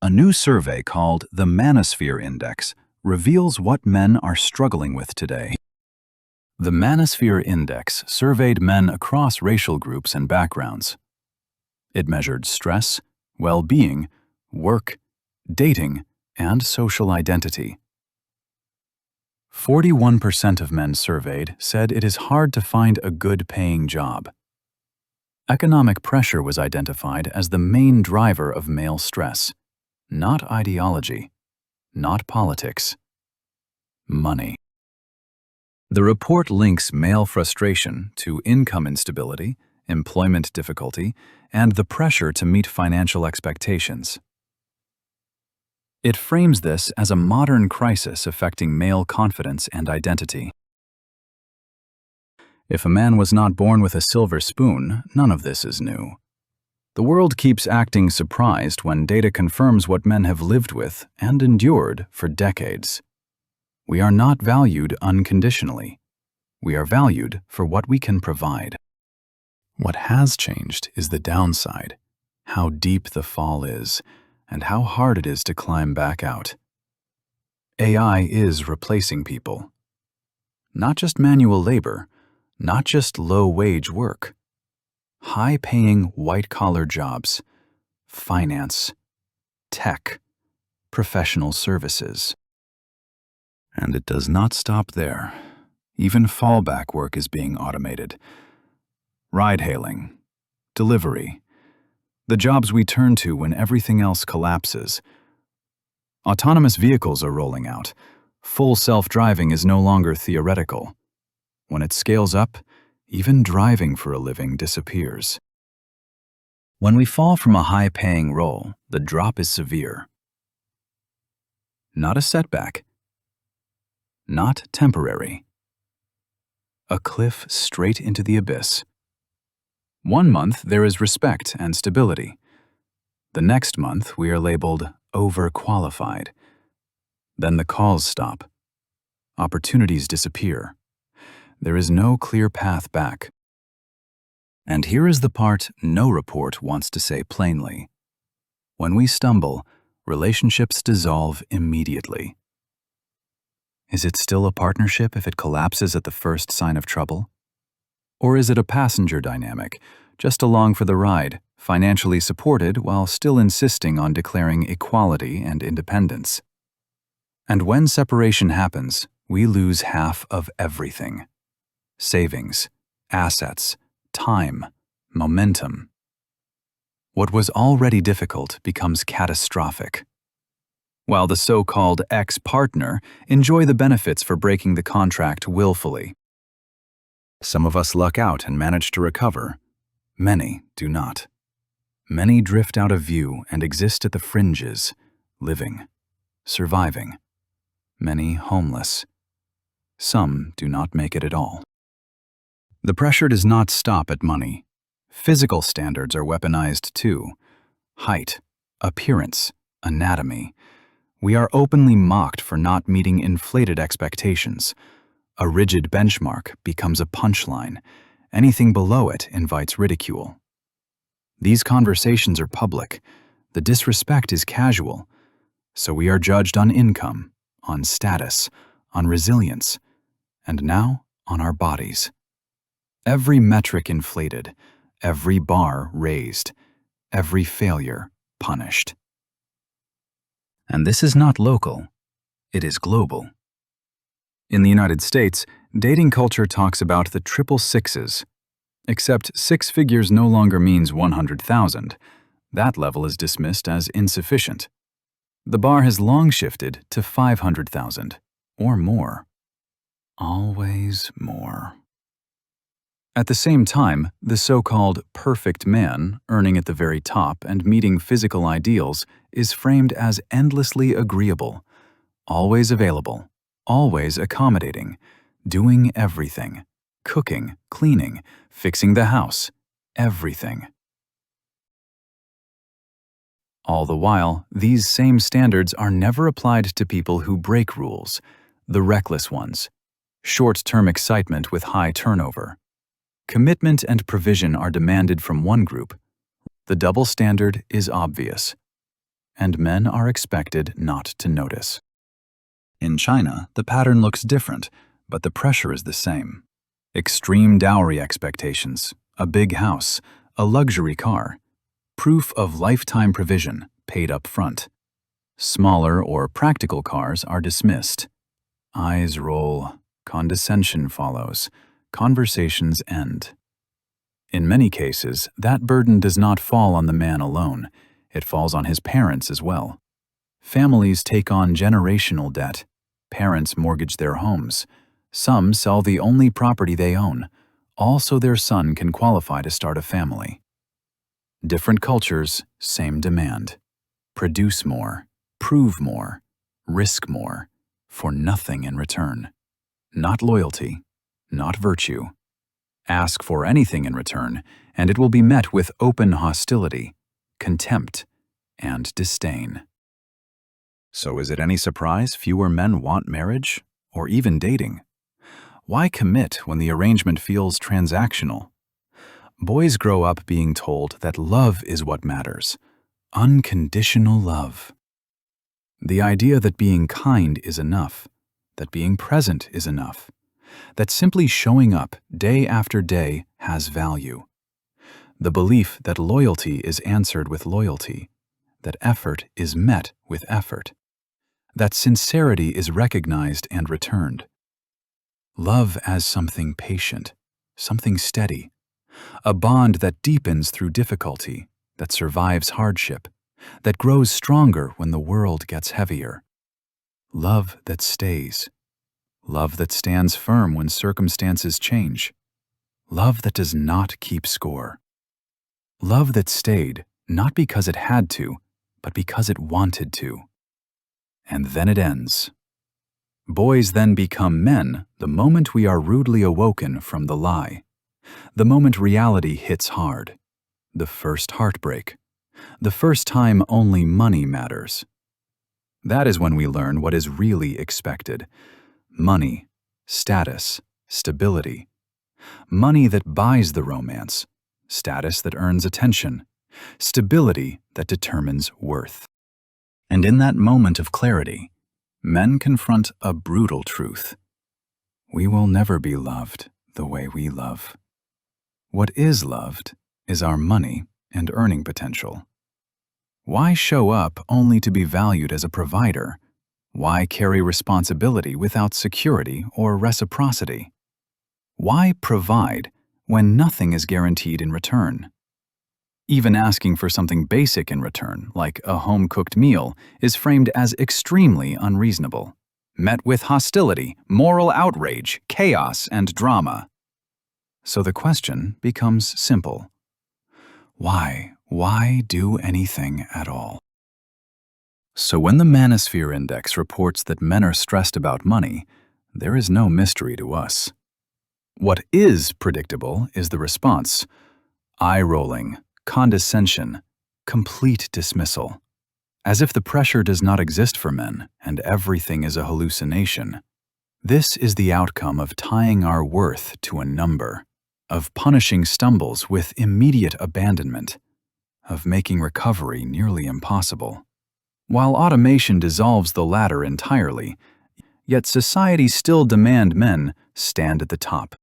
A new survey called the Manosphere Index reveals what men are struggling with today. The Manosphere Index surveyed men across racial groups and backgrounds. It measured stress, well-being, work, dating, and social identity. 41% of men surveyed said it is hard to find a good-paying job. Economic pressure was identified as the main driver of male stress. Not ideology, not politics. Money. The report links male frustration to income instability, employment difficulty, and the pressure to meet financial expectations. It frames this as a modern crisis affecting male confidence and identity. If a man was not born with a silver spoon, none of this is new. The world keeps acting surprised when data confirms what men have lived with and endured for decades. We are not valued unconditionally. We are valued for what we can provide. What has changed is the downside, how deep the fall is, and how hard it is to climb back out. AI is replacing people. Not just manual labor, not just low-wage work. High-paying white-collar jobs, finance, tech, professional services. And it does not stop there. Even fallback work is being automated. Ride-hailing, delivery, the jobs we turn to when everything else collapses. Autonomous vehicles are rolling out. Full self-driving is no longer theoretical. When it scales up, even driving for a living disappears. When we fall from a high-paying role, the drop is severe. Not a setback. Not temporary. A cliff straight into the abyss. 1 month there is respect and stability. The next month we are labeled overqualified. Then the calls stop. Opportunities disappear. There is no clear path back. And here is the part no report wants to say plainly. When we stumble, relationships dissolve immediately. Is it still a partnership if it collapses at the first sign of trouble? Or is it a passenger dynamic, just along for the ride, financially supported while still insisting on declaring equality and independence? And when separation happens, we lose half of everything. Savings, assets, time, momentum. What was already difficult becomes catastrophic. While the so-called ex-partner enjoy the benefits for breaking the contract willfully. Some of us luck out and manage to recover. Many do not. Many drift out of view and exist at the fringes, living, surviving. Many homeless. Some do not make it at all. The pressure does not stop at money. Physical standards are weaponized too. Height, appearance, anatomy. We are openly mocked for not meeting inflated expectations. A rigid benchmark becomes a punchline. Anything below it invites ridicule. These conversations are public. The disrespect is casual. So we are judged on income, on status, on resilience, and now on our bodies. Every metric inflated, every bar raised, every failure punished. And this is not local, it is global. In the United States, dating culture talks about the triple sixes. Except 6 figures no longer means 100,000. That level is dismissed as insufficient. The bar has long shifted to 500,000 or more. Always more. At the same time, the so-called perfect man, earning at the very top and meeting physical ideals, is framed as endlessly agreeable, always available, always accommodating, doing everything, cooking, cleaning, fixing the house, everything. All the while, these same standards are never applied to people who break rules, the reckless ones. Short-term excitement with high turnover. Commitment and provision are demanded from one group. The double standard is obvious. and men are expected not to notice. In China, the pattern looks different, but the pressure is the same. Extreme dowry expectations, a big house, a luxury car, proof of lifetime provision paid up front. Smaller or practical cars are dismissed. Eyes roll, condescension follows, conversations end. In many cases, that burden does not fall on the man alone, it falls on his parents as well. Families take on generational debt. Parents mortgage their homes. Some sell the only property they own, all so their son can qualify to start a family. Different cultures, same demand. Produce more, prove more, risk more, for nothing in return. Not loyalty, not virtue. Ask for anything in return, and it will be met with open hostility, contempt, and disdain. So is it any surprise fewer men want marriage, or even dating? Why commit when the arrangement feels transactional? Boys grow up being told that love is what matters, unconditional love. The idea that being kind is enough, that being present is enough, that simply showing up day after day has value. The belief that loyalty is answered with loyalty, that effort is met with effort, that sincerity is recognized and returned. Love as something patient, something steady, a bond that deepens through difficulty, that survives hardship, that grows stronger when the world gets heavier. Love that stays. Love that stands firm when circumstances change. Love that does not keep score. Love that stayed, not because it had to, but because it wanted to. And then it ends. Boys then become men the moment we are rudely awoken from the lie, the moment reality hits hard, the first heartbreak, the first time only money matters. That is when we learn what is really expected: money, status, stability. Money that buys the romance, status that earns attention, stability that determines worth. And in that moment of clarity, men confront a brutal truth. We will never be loved the way we love. What is loved is our money and earning potential. Why show up only to be valued as a provider? Why carry responsibility without security or reciprocity? Why provide when nothing is guaranteed in return? Even asking for something basic in return, like a home-cooked meal, is framed as extremely unreasonable, met with hostility, moral outrage, chaos, and drama. So the question becomes simple. Why do anything at all? So when the Manosphere Index reports that men are stressed about money, there is no mystery to us. What is predictable is the response: eye-rolling, condescension, complete dismissal, as if the pressure does not exist for men and everything is a hallucination. This is the outcome of tying our worth to a number, of punishing stumbles with immediate abandonment, of making recovery nearly impossible. While automation dissolves the latter entirely, yet society still demand men stand at the top,